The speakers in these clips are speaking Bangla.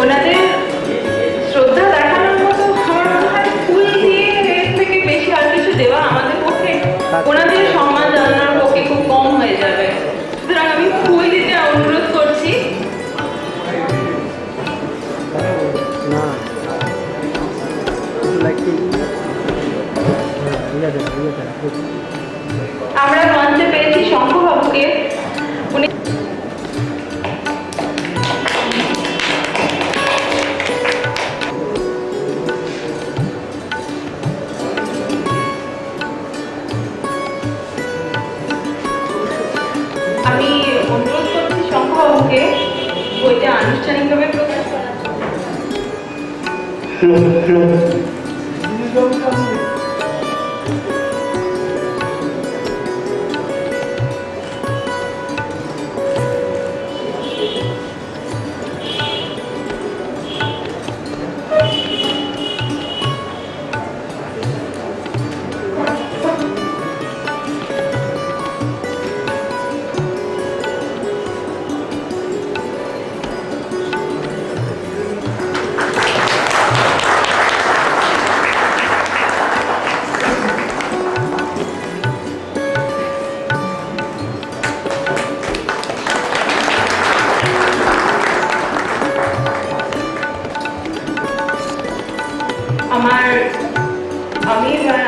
ওনাদের শ্রদ্ধা দেখানোর মতো আমার মনে হয় ফুল দিয়ে এর থেকে বেশি আর কিছু দেওয়া আমাদের পক্ষে ওনাদের সম্মান জানানোর পক্ষে খুব কম হয়ে যাবে। সুতরাং আমি ফুল দিতে অনুরোধ করছি। আমরা মঞ্চে পেয়েছি শঙ্খবাবুকে। উনি আমি অনুরোধ করছি শঙ্খবাবুকে বইটা আনুষ্ঠানিকভাবে প্রকাশ করার জন্য।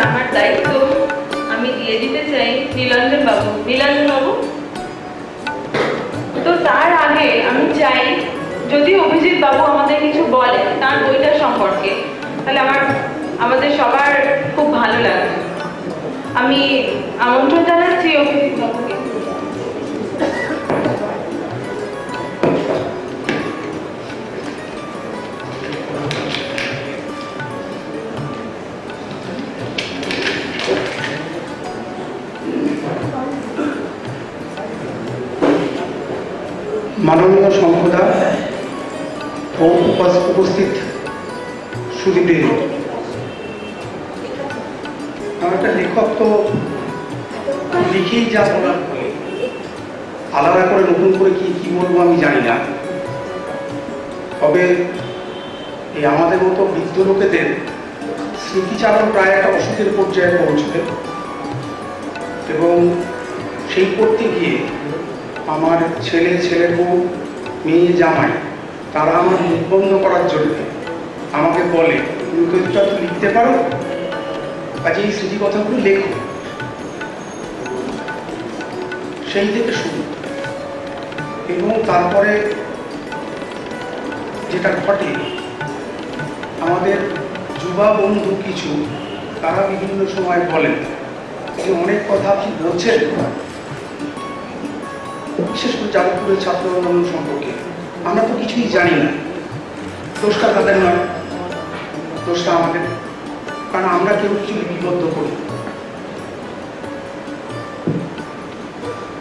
আমার দায়িত্ব আমি দিয়ে দিতে চাই নীলাঞ্জন বাবু। তো তার আগে আমি চাই যদি অভিজিৎ বাবু আমাদের কিছু বলে তার বইটার সম্পর্কে, তাহলে আমাদের সবার খুব ভালো লাগবে। আমি আমন্ত্রণ জানাচ্ছি অভিজিৎ বাবুকে। মাননীয় শঙ্খদা ও উপস্থিত সুদীপের, আমার একটা লেখক তো লিখেই যা বলার, আলাদা করে নতুন করে কি বলবো আমি জানি না। তবে এই আমাদের মতো বৃদ্ধ লোকেদের স্মৃতিচারণ প্রায় একটা অসুখের পর্যায়ে পৌঁছবে, এবং সেই করতে গিয়ে আমার ছেলের বউ, মেয়ে, জামাই তারা আমার নিবন্ধ করার জন্য আমাকে বলে তুমি কবিতা তো লিখতে পারো, কাজে এই স্মৃতিকথাগুলো লেখো। সেই থেকে শুরু, এবং তারপরে যেটা ঘটে, আমাদের যুবা বন্ধু কিছু তারা বিভিন্ন সময় বলেন যে অনেক কথা আপনি বলছেন, বিশেষ করে যাদবপুরের ছাত্র আন্দোলন সম্পর্কে আমরা তো কিছুই জানি না। দোষটা তাদের নয়, দোষটা আমাদের, কারণ আমরা কেউ কিছু লিপিবদ্ধ করি।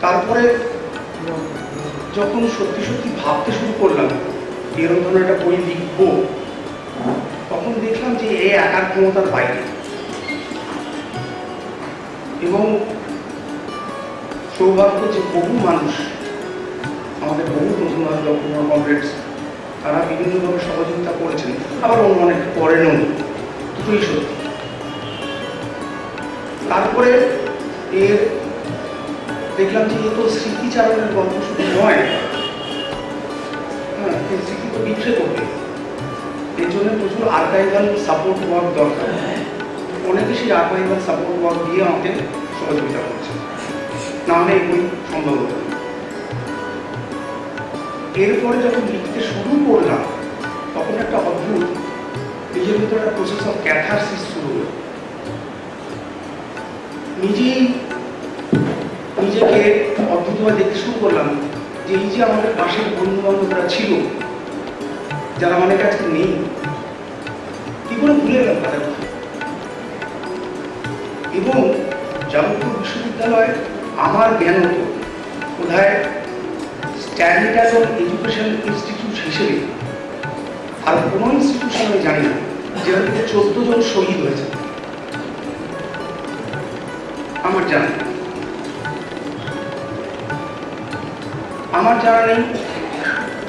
তারপরে যখন সত্যি সত্যি ভাবতে শুরু করলাম এরকম ধরনের একটা বই লিখবো, তখন দেখলাম যে এ একার ক্ষমতার বাইরে, এবং সৌভাগ্য যে বহু মানুষ, আমাদের বহু নতুন কমরেডস, তারা বিভিন্নভাবে সহযোগিতা করেছেন, আবার অন্য অনেক করেনও, দুটোই সত্যি। তারপরে এর দেখলাম যে এ তো স্মৃতিচারণের গল্প শুধু নয়, হ্যাঁ, এই স্মৃতি তো বিক্রে করবে, এর জন্য প্রচুর আর্কাইভাল সাপোর্ট ওয়ার্ক দরকার। অনেকে সেই আর্কাইভাল সাপোর্ট ওয়ার্ক দিয়ে আমাকে সহযোগিতা করছে, না হলে এই বই সম্ভব হতো। এরপরে যখন লিখতে শুরু করলাম, তখন একটা অদ্ভুত নিজের ভিতরে একটা প্রসেস অফ ক্যাথারসিস শুরু হলো। নিজেকে অদ্ভুতভাবে দেখতে শুরু করলাম যে এই যে আমাদের পাশের বন্ধু বান্ধবরা ছিল, যারা অনেক কাছে নেই, কি করে ভুলে গেল তাদের কথা। এবং যাদবপুর বিশ্ববিদ্যালয় আমার জ্ঞান হতো বোধহয় স্ট্যান্ডার্ড অফ এডুকেশন ইনস্টিটিউট হিসেবে আর কোনো ইনস্টিটিউশন আমি জানি না যেখান থেকে 14 জন শহীদ হয়েছে আমার জানা নেই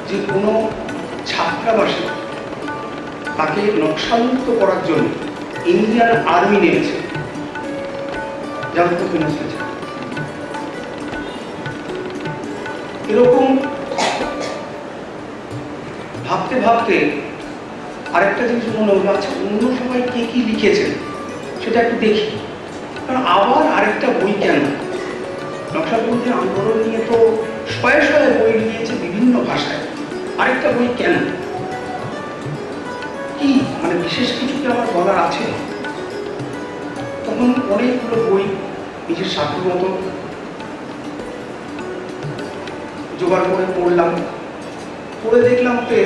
যে কোনো ছাত্র ছাত্রাবাসে তাকে নকশামুক্ত করার জন্য ইন্ডিয়ান আর্মি নেমেছে, যার উপর এরকম ভাবতে ভাবতে আরেকটা জিনিস মনে হলো, আচ্ছা অন্য সবাই কে কি লিখেছেন সেটা একটু দেখি। কারণ আবার আরেকটা বই কেন, নকশাবন্দি আন্দোলন নিয়ে তো শয়ে শয়ে বই লিখেছে বিভিন্ন ভাষায়, আরেকটা বই কেন, কি মানে বিশেষ কিছু কি আমার বলার আছে? তখন অনেকগুলো বই নিজের সাধ্য মতো জোগাড় করে পড়লাম, পড়ে দেখলাম যে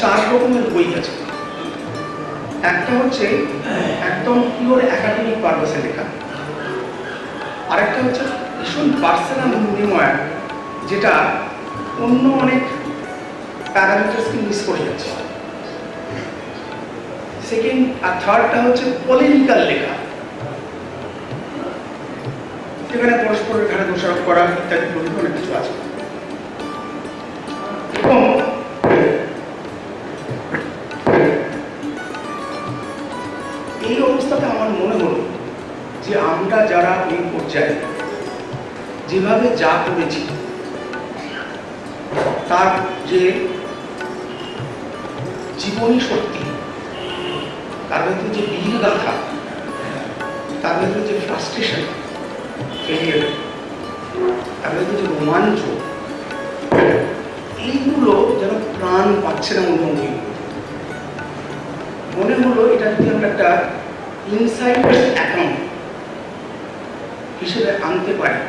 4 রকমের বই আছে। একটা হচ্ছে একদম পিওর একাডেমিক পারপাসে লেখা, আরেকটা হচ্ছে ভীষণ পার্সোনাল বিনিময়, যেটা অন্য অনেক প্যারামিটারসকে মিস করে যাচ্ছে। সেকেন্ড আর থার্ডটা হচ্ছে পলিটিক্যাল লেখা, যেখানে পরস্পরের ঘাড়ে দোষারোপ করা ইত্যাদি অনেক কিছু আছে। এবং এই অবস্থাতে আমার মনে হলো যে আমরা যারা এই পর্যায়ে যেভাবে যা করেছি তার যে জীবনী সত্যি, তার ভেতরে যে বীর গাথা, তার ভেতরে যে ফ্রাস্ট্রেশন, তার ভেতরে যে রোমাঞ্চ, এইগুলো যেন প্রাণ পাচ্ছে না অন্য বই। মনে হলো এটা যদি আমরা একটা ইনসাইডার অ্যাকাউন্ট হিসেবে আনতে পারি,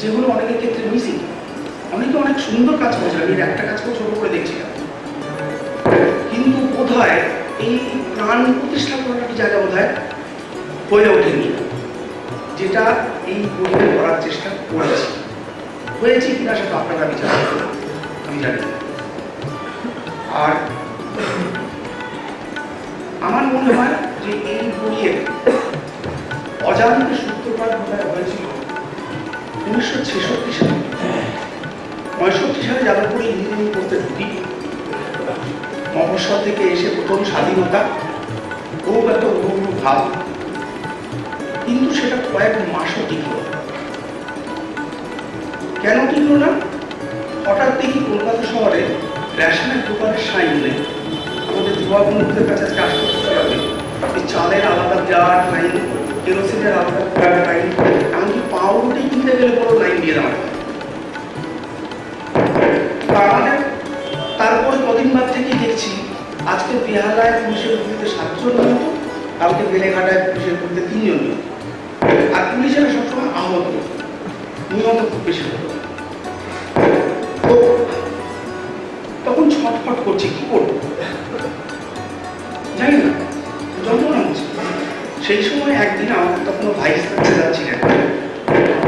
যেগুলো অনেকের ক্ষেত্রে মিসিং। অনেকে অনেক সুন্দর কাজ করছে, আমি একটা কাজকে ছোট করে দেখছিলাম, কিন্তু বোধহয় এই প্রাণ প্রতিষ্ঠা করার একটা জায়গা বোধহয় হয়ে ওঠেনি, যেটা এই বইয়ে করার চেষ্টা করেছি। হয়েছে কিনা সেটা আপনারা বিচার করবেন, আমি জানি। আর আমার মনে হয় যে এই বইয়ের অজান্তে সূত্রপাত হয়েছিল 1966 সালে। 65 সালে যাদবপুরে ইঞ্জিনিয়ারিং করতে ঢুকি, মফস্বল থেকে এসে প্রথম স্বাধীনতা, খুব একটা অনুভূত ভাব, কিন্তু সেটা কয়েক মাসও টিকল। কেন টিকল না? হঠাৎ দেখি কলকাতা শহরে রেশনের দোকানের সাইনে আমাদের যুবা বন্ধুদের কাছে কাজ করতে হবে, চালের আলাদা জার লাইন, কেরোসিনের আলাদা লাইন, এমনকি পাউরুটি কিনতে গেলে বড় লাইন দিয়ে দেওয়া হয়। আমাদের তারপরে কদিন বাদ থেকেই দেখছি আজকে বেহালায় পুলিশের বিরুদ্ধে 7 জন নিহত, কালকে বেলেঘাটায় পুলিশের বিরুদ্ধে 3 জন নিহত, আর পুলিশেরা সবসময় আহত, নিহত খুব বেশি হতো। তো তখন ছটফট করছি, কি করবো জানি না, যন্ত্রণা হচ্ছে। সেই সময় একদিন আমাদের তখন ভাইস চ্যান্সেলর ছিলেন,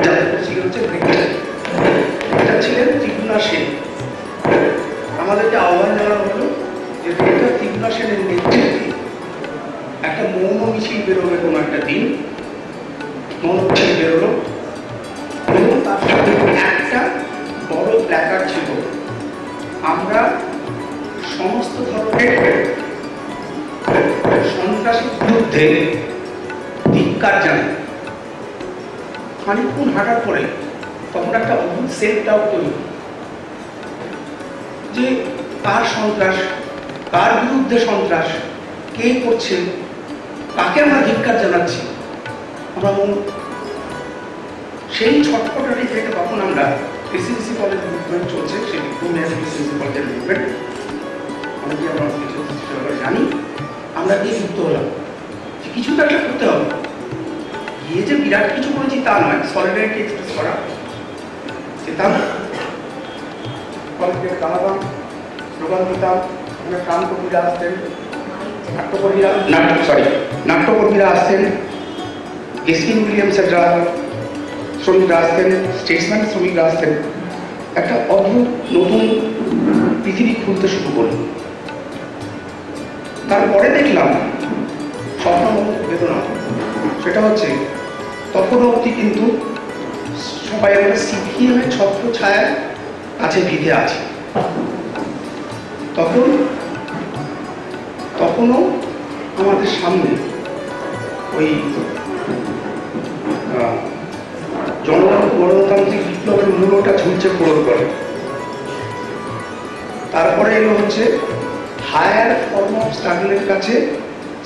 যাদের ছিল হচ্ছে এটা ছিলেন ত্রিপুরা সেন। আমাদেরকে আহ্বান জানানো হলো যে এটা ত্রিপুরা সেনের নেতৃত্বে একটা মৌন মিছিল বেরোবে কোনো একটা দিন। মৌন মিছিল বেরোলো এবং তার সাথে একটা বড় প্ল্যাকার্ড ছিল, আমরা সমস্ত ধরনের সন্ত্রাসীর বিরুদ্ধে ধিক্কার জানাই। খানিকক্ষণ হাঁটার পরে তখন একটা অদ্ভুত সেলফ ডাউট তৈরি, যে কার সন্ত্রাস, কার বিরুদ্ধে সন্ত্রাস, কে করছে, কাকে আমরা ধিক্কার জানাচ্ছি। আমরা সেই ছটফটারি থেকে তখন আমরা এসএসসি কলেজ মুভমেন্ট চলছে, সেই এসএসসি কলেজের মুভমেন্ট অনেকে আমরা কিছু জানি, আমরা দিয়ে যুক্ত হলাম যে কিছু তো একটা করতে হবে। গিয়ে যে বিরাট কিছু করেছি তা নয়, সলিডারিটি এক্সপ্রেস করা যেতাম, কলেজে দাঁড়াতাম, স্লোগান দিতাম, ওখানে প্রাণকর্মীরা আসতেন, নাট্যকর্মীরা আসতেন, এসপি উইলিয়ামসেররা শ্রমিকরা আসতেন, স্টেটসম্যান শ্রমিকরা আসতেন। একটা অদ্ভুত নতুন পৃথিবী খুলতে শুরু করল। তারপরে দেখলাম স্বপ্ন বেদনা, সেটা হচ্ছে তখন অবধি কিন্তু সবাই আমরা সিপিএমের ছত্র ছায়ার কাছে ভিড়ে আছি। তখন তখনও আমাদের সামনে ওই জনগণ গণতান্ত্রিক বিপ্লবের মূলটা ঝুলছে পড়ল করে। তারপরে এলো হচ্ছে হায়ার ফর্ম অফ স্ট্রাগলের কাছে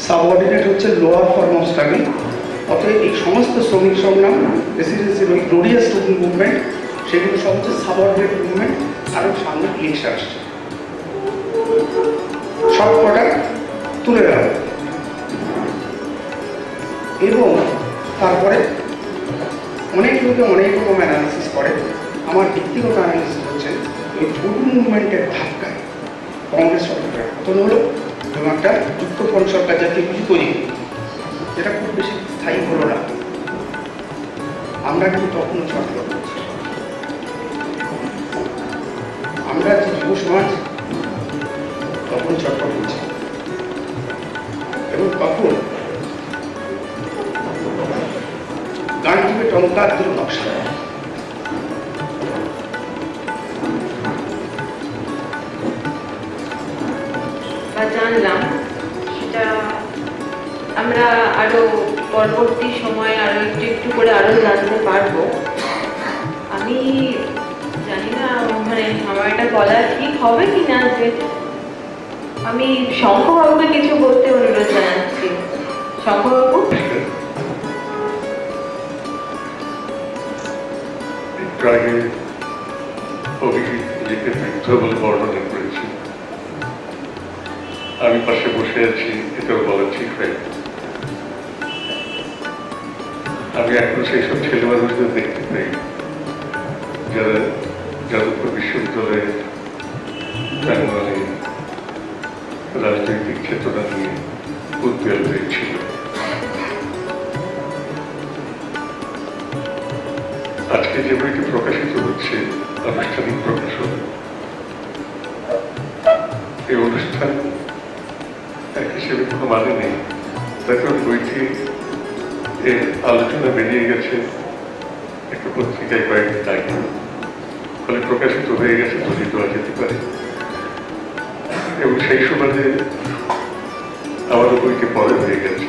সাবঅর্ডিনেট হচ্ছে লোয়ার ফর্ম অফ স্ট্রাগল। অতএব এই সমস্ত শ্রমিক সংগ্রাম, রেসিডেন্সির ওই গ্লোরিয়াস স্টুডেন্ট মুভমেন্ট, সেগুলো সব হচ্ছে সাবঅর্ডিনেট মুভমেন্ট। আরও সামনে ইলেকশন আসছে, সব কটা তুলে দেওয়া এবং তারপরে অনেক লোকে অনেক রকম অ্যানালিসিস করে। আমার ব্যক্তিগত অ্যানালিসিস হচ্ছে এই ফুড মুভমেন্টের ধাক্কায় কংগ্রেস সরকারের পতন হলো এবং একটা যুক্তফ্রন্ট সরকার জাতীয় কিছু তৈরি হলো, যেটা খুব বেশি স্থায়ী হলো না। আমরা কিন্তু তখনও ছটফট করছি। আমরা যে যুব সমাজ তখন ছটফট করছি এবং তখন গান থেকে টঙ্কার দুটো নকশা বা জানলাম, সেটা আমরা আরো পরবর্তী সময়ে আরো একটু একটু করে আরো জানতে পারবো। আমি জানি না মানে আমার এটা বলা ঠিক হবে কিনা, যে আমি শঙ্খবাবুকে কিছু বলতে অনুরোধ জানাচ্ছি। শঙ্খবাবু, আগে অভিজিৎ নিজেকে বৃদ্ধ বলে বর্ণনা করেছি। আমি পাশে বসে আছি, এটাও বলা ঠিক হয়। আমি এখন সেই সব ছেলে মানুষদের দেখতে পাই যারা যাদবপুর বিশ্ববিদ্যালয়ের প্রাঙ্গণে রাজনৈতিক চেতনা নিয়ে উদ্বেল হয়েছিল। আজকে যে বইটি প্রকাশিত হচ্ছে আনুষ্ঠানিক প্রকাশন, এই অনুষ্ঠান এক হিসেবে কোনো মানে নেই, তার কারণ বইটি এর আলোচনা বেরিয়ে গেছে একটা পত্রিকায় কয়েকদিন আগে, ফলে প্রকাশিত হয়ে গেছে, ধরে দেওয়া যেতে পারে। এবং সেই সুবাদে আমারও বইটি পরে হয়ে গেছে।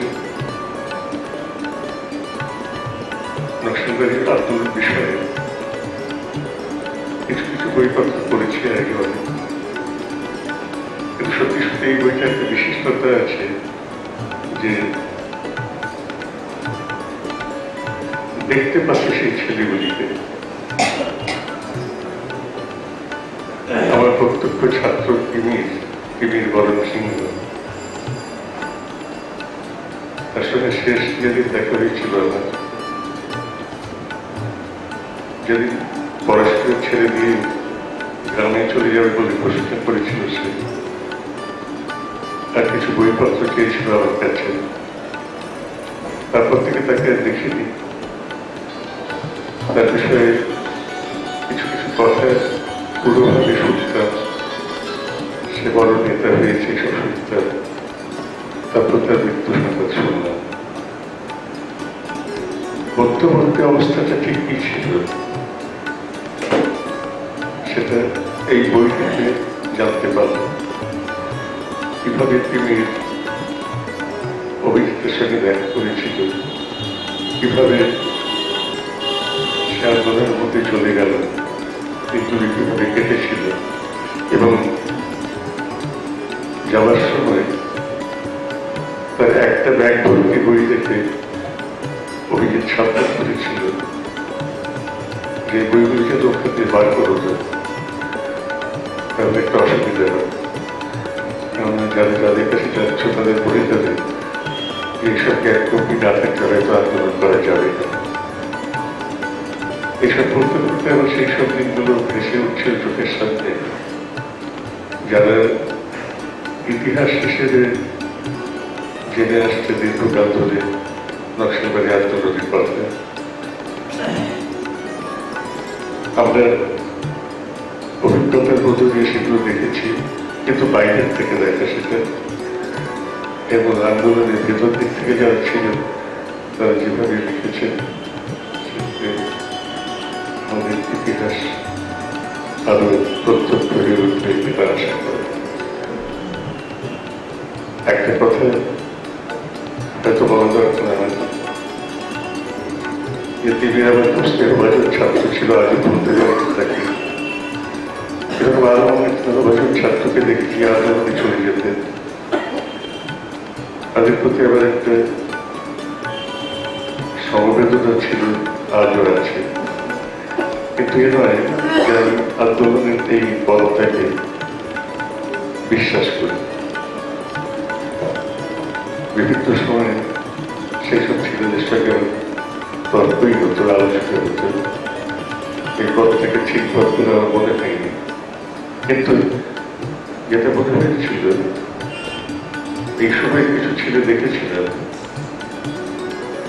নকশালবাড়ির আন্দোলন বিষয়ে কিছু কিছু বইপত্র পড়েছি আগে অনেক, কিন্তু সত্যি সত্যি এই বইটা একটা বিশিষ্টতা আছে যে দেখতে পাচ্ছে সেই ছেলেগুলিকে। আমার প্রত্যক্ষ ছাত্র তিমির বরণ সিংহ, তার সঙ্গে শেষ যেদিন দেখা হয়েছিল আমার, যেদিন পড়াশোনা ছেড়ে দিয়ে গ্রামে চলে যাবে বলে ঘোষণা করেছিল সে, আর কিছু বইপত্র চেয়েছিল আমার কাছে। তারপর থেকে তাকে আর দেখিনি। তার বিষয়ে কিছু কিছু কথা পুরোভাবে শুনতাম, সে বড় নেতা হয়েছে সব শুনতাম। তারপর তার মৃত্যু সংবাদ শুনলাম। বর্তমানে অবস্থাটা ঠিক কি ছিল সেটা এই বই থেকে জানতে পারলাম। কিভাবে তিনি অভিজিতের সঙ্গে দেখা করেছিল, কিভাবে সে আন্দোলনের মধ্যে চলে গেল, দিনগুলি কিভাবে কেটেছিল এবং যাওয়ার সময় তার একটা ব্যাগ ভর্তি বই দেখে অভিজিৎ সাবধান করেছিল যে বইগুলিকে দক্ষিণ দিয়ে বার করো না, তাহলে একটা অসুবিধা হয়। কেননা যাদের কাছে যাচ্ছ তাদের পড়ে যাবে এইসব জ্ঞান কপি না থাকলে হয়তো আন্দোলন করা যাবে না। এইসব বলতে বলতে আবার সেই সব দিনগুলো ভেসে উঠছে চোখের সামনে, যারা ইতিহাস হিসেবে জেনে আসছে দীর্ঘকাল ধরে নকশালবাড়ি আন্দোলনের কথা। আমরা অভিজ্ঞতার মধ্যে দিয়ে সেগুলো দেখেছি, কিন্তু বাইরের থেকে দেখা সেটা, এবং আন্দোলনের ভেতর দিক থেকে যারা ছিলেন তারা যেভাবে লিখেছেন আমাদের ইতিহাস আরো প্রত্যক্ষ হয়ে উঠবে এটা আশা করে। একটা কথা হয়তো বলা দরকার আমার, যে তিনি আমার খুব স্নেহভাজন ছাত্র ছিল, আজও বলতে জানি থাকি। এরকম আরো অনেক স্নেহভাজন ছাত্রকে দেখেছি, আজও উনি চলে যেতেন। তাদের প্রতি আবার একটা সমবেদনা ছিল, আজও আছে। কিন্তু এ নয় যে আমি আন্দোলনের এই বলটাকে বিশ্বাস করি। বিভিন্ন সময় সেসব ছেলেদের সঙ্গে তর্কই হতো, আলোচনা হতো। এই পথ থেকে ঠিক পথ করে আমার মনে হয়নি। কিন্তু যেটা মনে হয়েছিল, এই সময় কিছু ছেলে দেখেছিলাম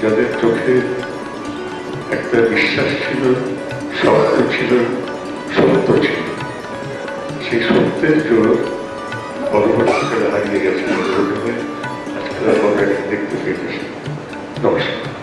যাদের চোখে একটা বিশ্বাস ছিল, শব্দ ছিল, সত্য ছিল। সেই সত্যের জোর পরবর্তীকালে হারিয়ে গেছে। আজকাল আমরা দেখতে পেয়েছি। নমস্কার।